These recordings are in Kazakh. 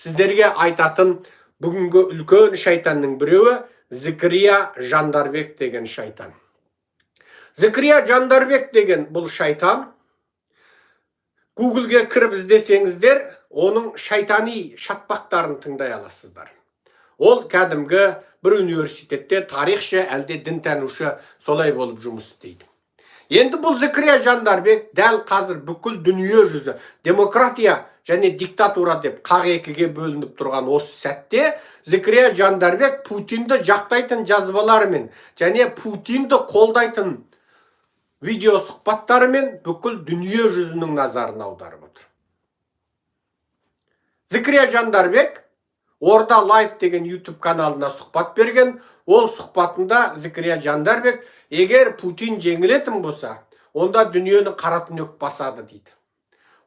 Сіздерге айтатын бүгінгі үлкен шайтанның біреуі Зікірия Жандарбек деген шайтан. Зікірия Жандарбек деген бұл шайтан. Google'ге кіріп іздесеңіздер, оның шайтани шатпақтарын тыңдай аласыздар. Ол кәдімгі бір университетте тарихшы әлде дінтанушы солай болып жұмыс істейді. Енді бұл Зікірия Жандарбек дәл қазір бүкіл дүние жүзі демократия және диктатура деп қақ екіге бөлініп тұрған осы сәтте Зікірия Жандарбек Путинді жақтайтын жазбаларымен және Путинді қолдайтын видео сұхбаттарымен бүкіл дүние жүзінің назарын аударып отыр. Зікірия Жандарбек Орда Лайф деген YouTube каналына сұхбат берген. Ол сұхбатында Зікірия Жандарбек егер Путин жеңілетін болса, онда дүниені қара түнек басады дейді.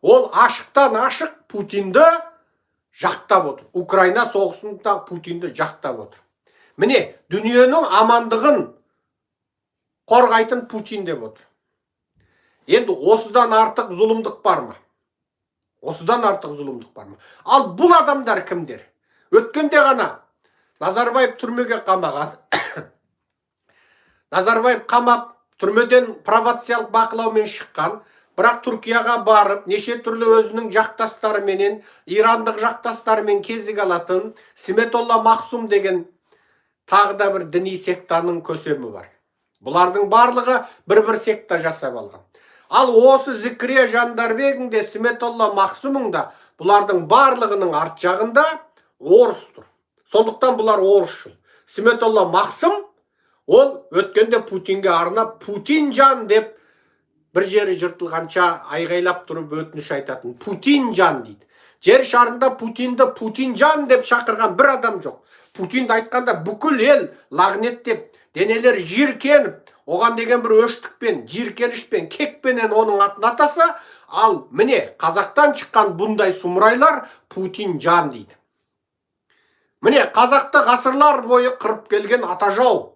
Ол ашықтан ашық Путинді жақтап отыр. Украина соғысында Путинді жақтап отыр. Міне, дүниенің амандығын қорғайтын Путин деп отыр. Енді осыдан артық зұлымдық бар ма? Осыдан артық зұлымдық бар ма? Ал бұл адамдар кімдер? Өткенде ғана Назарбаев түрмеге қамаған. Назарбаев қамап, түрмеден провокациялық бақылаумен шыққан, бірақ Түркияға барып, неше түрлі өзінің жақтастарыменен, ирандық жақтастарымен кезік алатын Сметолла Мақсум деген тағы да бір діни сектаның көсемі бар. Бұлардың барлығы бір секта жасап алған. Ал осы Зікірия Жандарбегің де Сметолла Мақсумың да бұлардың барлығының арт жағында орыс тұр. Сондықтан бұлар орысшыл. Сметолла Мақсум ол өткенде Путинге арнап Путинжан деп бір жері жыртылғанша айғайлап тұрып өтініш айтатын. Путинжан дейді. Жер шарында Путинді Путинжан деп шақырған бір адам жоқ. Путинді айтқанда бүкіл ел лағнеттеп, денелер жиркеніп, оған деген бір өштікпен, жиркенішпен, кекпенен оның атын атаса, ал міне қазақтан шыққан бұндай сұмырайлар Путинжан дейді. Міне қазақты ғасырлар бойы қырып келген атажау.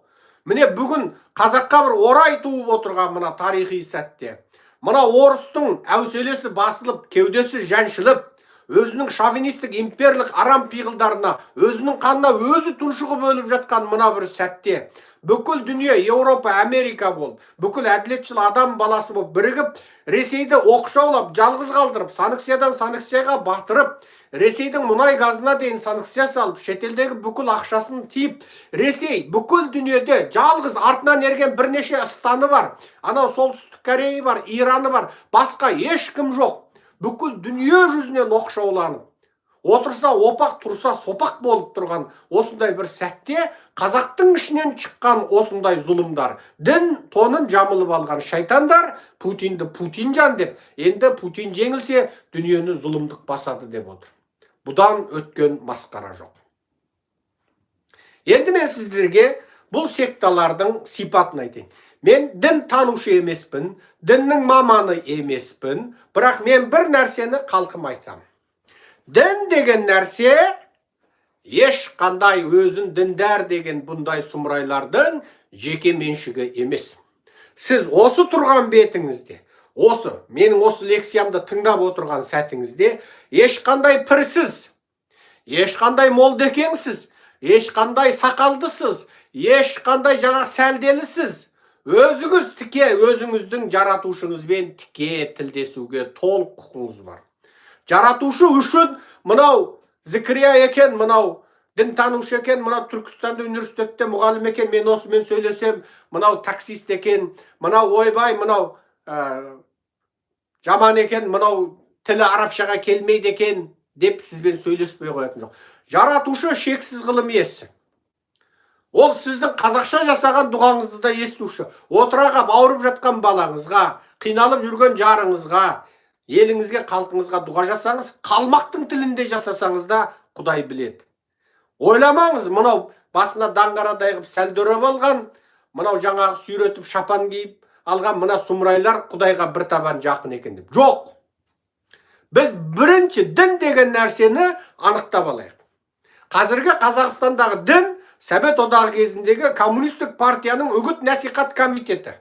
Міне бүгін қазаққа бір орай туып отырған мына тарихи сәтте. Мына орыстың әуселесі басылып, кеудесі жаншылып, өзінің шовинистік имперлік арам пиғылдарына, өзінің қанына өзі тұншығы бөліп жатқан мына бір сәтте бүкіл дүние Еуропа, Америка болып, бүкіл әділетшіл адам баласы болып бірігіп, Ресейді оқшаулап, жалғыз қалдырып, санкциядан санкцияға батырып, Ресейдің мұнай газына дейін санкция салып, шетелдегі бүкіл ақшасын тиіп, Ресей бүкіл дүниеде жалғыз артынан ерген бірнеше ыстаны бар. Анау солтүстік Корея бар, Ираны бар, басқа ешкім жоқ. Бүкіл дүние жүзінен оқшауланып, отырса опақ, тұрса сопақ болып тұрған осындай бір сәтте қазақтың ішінен шыққан осындай зұлымдар, дін тонын жамылып алған шайтандар Путинді Путинжан деп, енді Путин жеңілсе дүниені зұлымдық басады деп отыр. Бұдан өткен масқара жоқ. Енді мен сіздерге бұл секталардың сипатын айтайын. Мен дін танушы емеспін, діннің маманы емеспін, бірақ мен бір нәрсені қалқым айтам. Дін деген нәрсе ешқандай өзін діндар деген бұндай сұмырайлардың жеке меншігі емес. Сіз осы тұрған бетіңізде, менің осы лекциямды тыңдап отырған сәтіңізде ешқандай пірсіз, ешқандай молдекеңсіз, ешқандай сақалдысыз, ешқандай жаңа сәлделісіз, өзіңіз тіке өзіңіздің жаратушыңызбен тіке тілдесуге толық құқыңыз бар. Жаратушы үшін мынау Зікірия екен, мынау дінтанушы екен, мынау Түркістанда университетте мұғалім екен, мен осымен сөйлесем, мынау таксист екен, мынау ойбай, мынау жаман екен, мынау тілі арабшаға келмейді екен деп сізбен сөйлеспей қоятын жоқ. Жаратушы шексіз ғылым иесі. Ол сіздің қазақша жасаған дұғаңызды да естуші. Отырағап ауырып жатқан балаңызға, қиналып жүрген жарыңызға, еліңізге, халқыңызға дұға жасаңыз, қалмақтың тілінде жасасаңыз да Құдай біледі. Ойламаңыз, мынау басына даңғарадай қып сәлдөріп алған, мынау жаңағы сүйретіп шапан киіп алған мына сұмырайлар Құдайға бір табан жақын екен деп. Жоқ. Біз бірінші дін деген нәрсені анықтап алайық. Қазіргі Қазақстандағы дін Совет одағы кезіндегі коммунистік партияның үгіт насихат комитеті.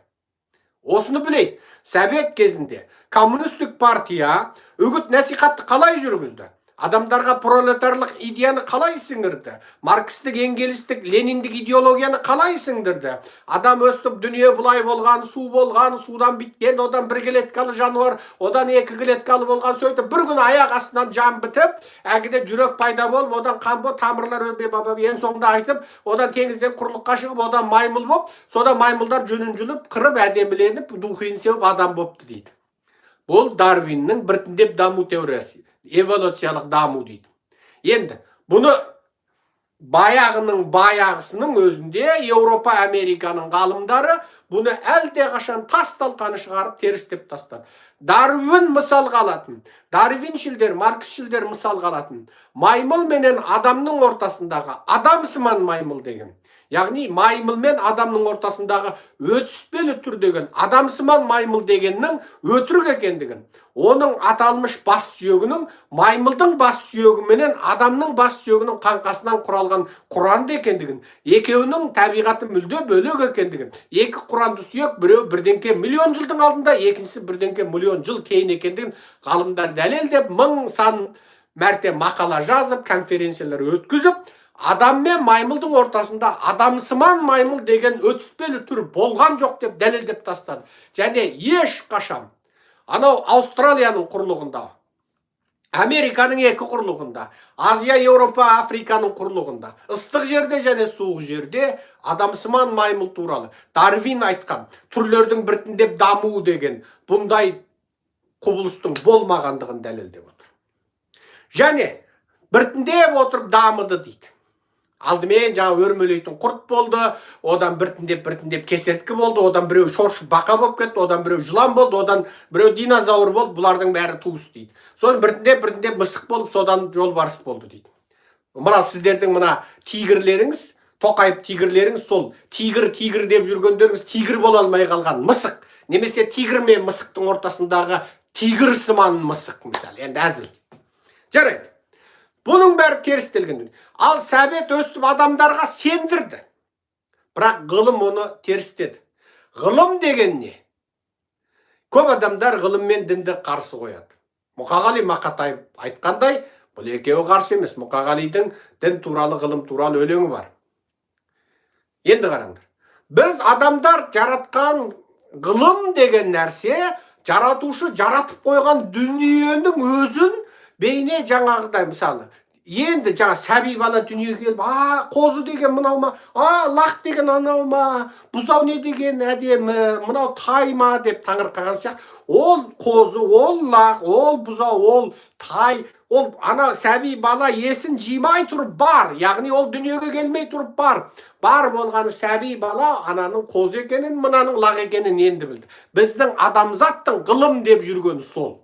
Осыны білейік. Совет кезінде коммунистік партия үгіт насихатты қалай жүргізді? Адамдарға пролетарлық идеяны қалай сіңірді? Маркстік, Энгельстік, Лениндік идеологияны қалай сіңдірді? Адам өстіп, дүние бұлай болған, су болған, судан біткен, одан бір клеткалы жануар, одан екі клеткалы болған, сөйтіп бір күн аяқ астынан жан бітіп, әгіде жүрек пайда болып, одан қан болып, тамырлар ең соңында айтып, одан теңізден құрлыққа шығып, одан маймыл болып, содан маймылдар жүнін жұлып, қырып, әдеміленіп, духин сеуіп адам болыпты дейді. Бұл Дарвиннің біртіндеп даму теориясы, эволюциялық даму дейді. Енді бұны баяғысының өзінде Еуропа, Американың ғалымдары бұны әлде қашан тас-талқаны шығарып терістеп тастады. Дарвин мысалға алатын, Дарвиншілдер, Марксшілдер мысалға алатын, маймыл менен адамның ортасындағы адамсыман маймыл деген. Яғни маймыл мен адамның ортасындағы өтіспелі түр деген, адамсыман маймыл дегеннің өтірік екендігін, оның аталмыш бас сүйегінің маймылдың бас сүйегі менен адамның бас сүйегінің қаңқасынан құралған құранды екендігін, екеуінің табиғаты мүлде бөлек екендігін, екі құранды сүйек біреу бірденке миллион жылдың алдында, екіншісі бірденке миллион жыл кейін екендігін ғалымдар дәлелдеп, мың сан мәрте мақала жазып, конференциялар өткізіп, адам мен маймылдың ортасында адамсыман маймыл деген өтіспелі түр болған жоқ деп дәлелдеп тастады. Және еш қашан анау Аустралияның құрлығында, Американың екі құрлығында, Азия, Еуропа, Африканың құрлығында, ыстық жерде және суық жерде адамсыман маймыл туралы Дарвин айтқан түрлердің біртіндеп дамуы деген бұндай құбылыстың болмағандығын дәлелдеп отыр. Және біртіндеп отырып дамыды дейді. Алдымен жаңа өрмелейтін құрт болды, одан біртіндеп кесерткі болды, одан біреу шоршып бақа болып кетті, одан біреу жылан болды, одан біреу динозавр болды, бұлардың бәрі туыс дейді. Соны біртіндеп мысық болып, содан жолбарыс болды дейді. Мына сіздердің мына тигірлеріңіз, тоқайып тигірлеріңіз, сол тигір деп жүргендеріңіз тигір бола алмай қалған мысық, немесе тигір мен мысықтың ортасындағы тигірсыман мысық мысалы, енді әзіл. Жарайды. Бұның бәрі терістелген дүние. Ал сәбет өстіп адамдарға сендірді. Бірақ ғылым оны терістеді. Ғылым деген не? Көп адамдар ғылым мен дінді қарсы қояды. Мұқағали Мақатаев айтқандай, бұл екеуі қарсы емес. Мұқағалидың дін туралы, ғылым туралы өлеңі бар. Енді қараңдар. Біз адамдар жаратқан ғылым деген нәрсе, жаратушы жаратып қойған дүниенің өзін бейне жаңағыдай мысалы, енді жаңа сәби бала дүниеге келіп, қозы деген мынау ма, лақ деген анау ма, бұзау не деген әдемі, мынау тай ма деп таңырқаған сияқты. Ол қозы, ол лақ, ол бұзау, ол тай, ол ана сәби бала есін жимай тұрып бар, яғни ол дүниеге келмей тұрып бар. Бар болғаны сәби бала ананың қозы екенін, мынаның лақ екенін енді білді. Біздің адамзаттың ғылым деп жүргені сол.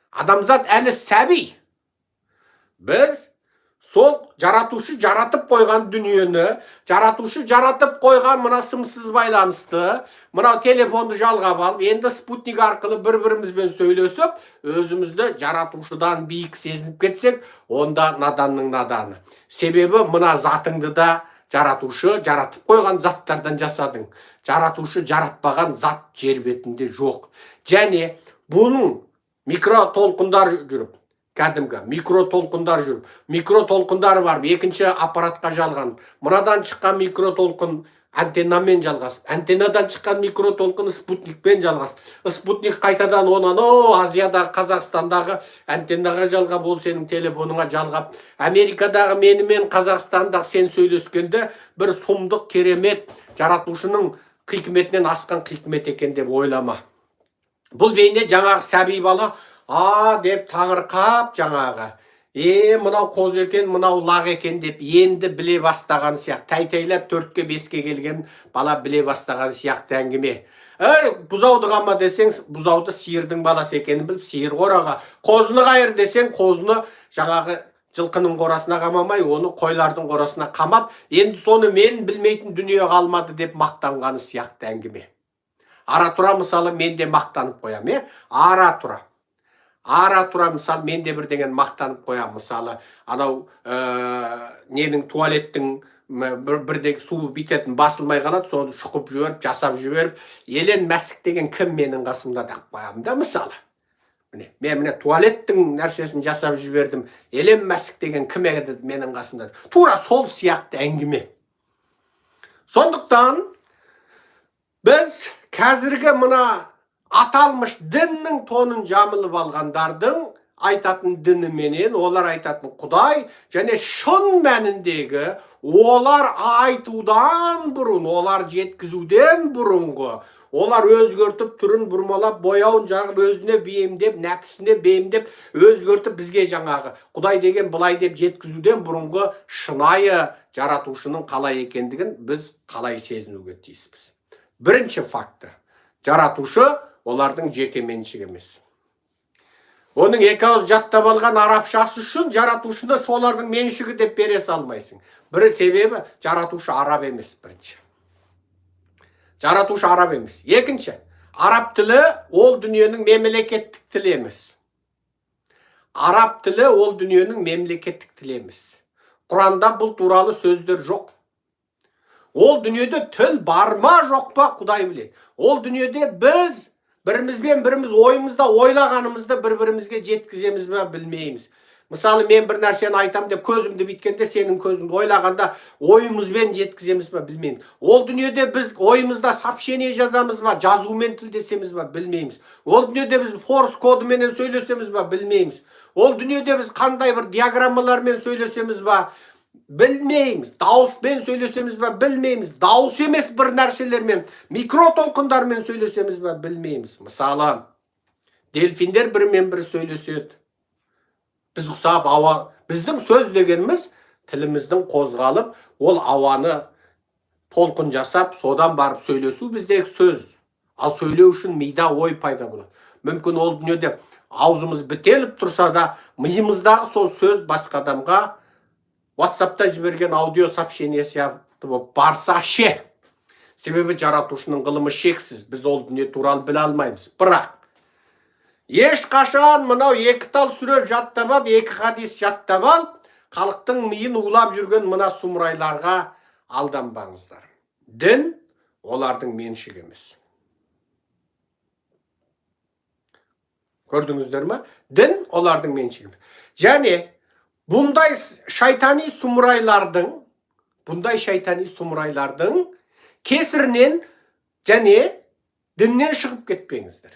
Адамзат әлі сәби. Біз сол жаратушы жаратып қойған дүниені, жаратушы жаратып қойған мына сымсыз байланысты, мына телефонды жалғап алып, енді спутник арқылы бір-бірімізбен сөйлесіп, өзімізді жаратушыдан биік сезініп кетсек, онда наданның наданы. Себебі мына затыңды да жаратушы жаратып қойған заттардан жасадың. Жаратушы жаратпаған зат жер бетінде жоқ. Және бұның микротолқындар жүріп, кәдімгі микротолқындар жүріп, микротолқындар бар, екінші аппаратқа жалған. Мұнадан шыққан микротолқын антеннамен жалғас. Антеннадан шыққан микротолқын спутникпен жалғас. Спутник қайтадан онан Азиядағы, Қазақстандағы антеннаға жалғап, ол сенің телефоныңа жалғап. Америкадағы менімен Қазақстандағы сен сөйлескенде бір сұмдық керемет жаратушының хикметінен асқан хикмет екен деп ойлама. Бұл бейне жаңағы сәби бала, деп таңырқап жаңағы, мынау қоз екен, мынау лақ екен деп енді біле бастаған сияқты. Тәйтейлеп 4-ке 5-ке келген бала біле бастаған сияқты әңгіме. Бұзауды қама десең, бұзауды сиырдың баласы екенін біліп, сиыр қораға. Қозыны қайыр десең, қозыны жаңағы жылқының қорасына қамамай, оны қойлардың қорасына қамап, енді соны мен білмейтін дүние қалмады деп мақтанғаны сияқты әңгіме. Ара тұра мысалы мен де мақтанып қоям, ара тұра мысалы мен де бірдеген мақтанып қоям, мысалы анау ненің туалеттің бірден су битетін басылмай қалады, соны шұқып жіберіп, жасап жіберіп, елен мәсік деген кім менің қасымда деп қоям да мысалы. Мен міне туалеттің нәрсесін жасап жібердім. Еленмәсік деген кім еді менің қасымда. Тура сол сияқты әңгіме. Сондықтан біз қазіргі мына аталмыш діннің тонын жамылып алғандардың айтатын діні менен, олар айтатын Құдай, және шын мәніндегі олар айтудан бұрын, олар жеткізуден бұрынғы, олар өзгертіп түрін бұрмалап, бояуын жағып, өзіне бейімдеп, нәпсісіне бейімдеп, өзгертіп бізге жаңағы Құдай деген былай деп жеткізуден бұрынғы шынайы жаратушының қалай екендігін біз қалай сезінуге тиіспіз. Бірінші факты, жаратушы олардың жеке меншігі емес. Оның екі ауыз жаттап алған арабшасы үшін жаратушыны солардың меншігі деп бере салмайсың. Бір себебі жаратушы араб емес бірінші. Жаратушы араб емес. Екінші, араб тілі ол дүниенің мемлекеттік тілі емес. Араб тілі ол дүниенің мемлекеттік тілі емес. Құранда бұл туралы сөздер жоқ. Ол дүниеде тіл бар ма жоқ па Құдай біледі. Ол дүниеде біз бірімізбен біріміз ойымызда ойлағанымызды бір-бірімізге жеткіземіз бе білмейміз. Мысалы, мен бір нәрсені айтам деп көзімді биткенде сенің көзіңді ойлағанда ойымызбен жеткіземіз бе білмейміз. Ол дүниеде біз ойымызда сообщение жазамыз ба, жазумен тілдесеміз бе білмейміз. Ол дүниеде біз форс кодыменен сөйлесеміз бе білмейміз. Ол дүниеде біз қандай бір диаграммалармен сөйлесеміз бе білмейміз. Дауыспен сөйлесеміз бе білмейміз. Дауыс емес бір нәрселермен, микротолқындармен сөйлесеміз бе білмейміз. Мысалы, дельфиндер бірімен бірі сөйлеседі. Біз ұқсап ауа, біздің сөз дегеніміз тіліміздің қозғалып, ол ауаны толқын жасап, содан барып сөйлесу біздегі сөз. Ал сөйлеу үшін мида ой пайда болады. Мүмкін ол дүниеде аузымыз бітеліп тұрса да, миымыздағы сол сөз басқа адамға WhatsApp'та жіберген аудио сообщение сияқты болып барса ше. Себебі жаратушының ғылымы шексіз. Біз ол дүние туралы біле алмаймыз. Бірақ ешқашан мынау екі тал сүре жаттап алып, екі хадис жаттап алып, халықтың миын улап жүрген мына сұмырайларға алданбаңыздар. Дін олардың меншігі емес. Көрдіңіздер ме? Дін олардың меншігі емес. Және бұндай шайтани сұмырайлардың кесірінен және діннен шығып кетпеңіздер.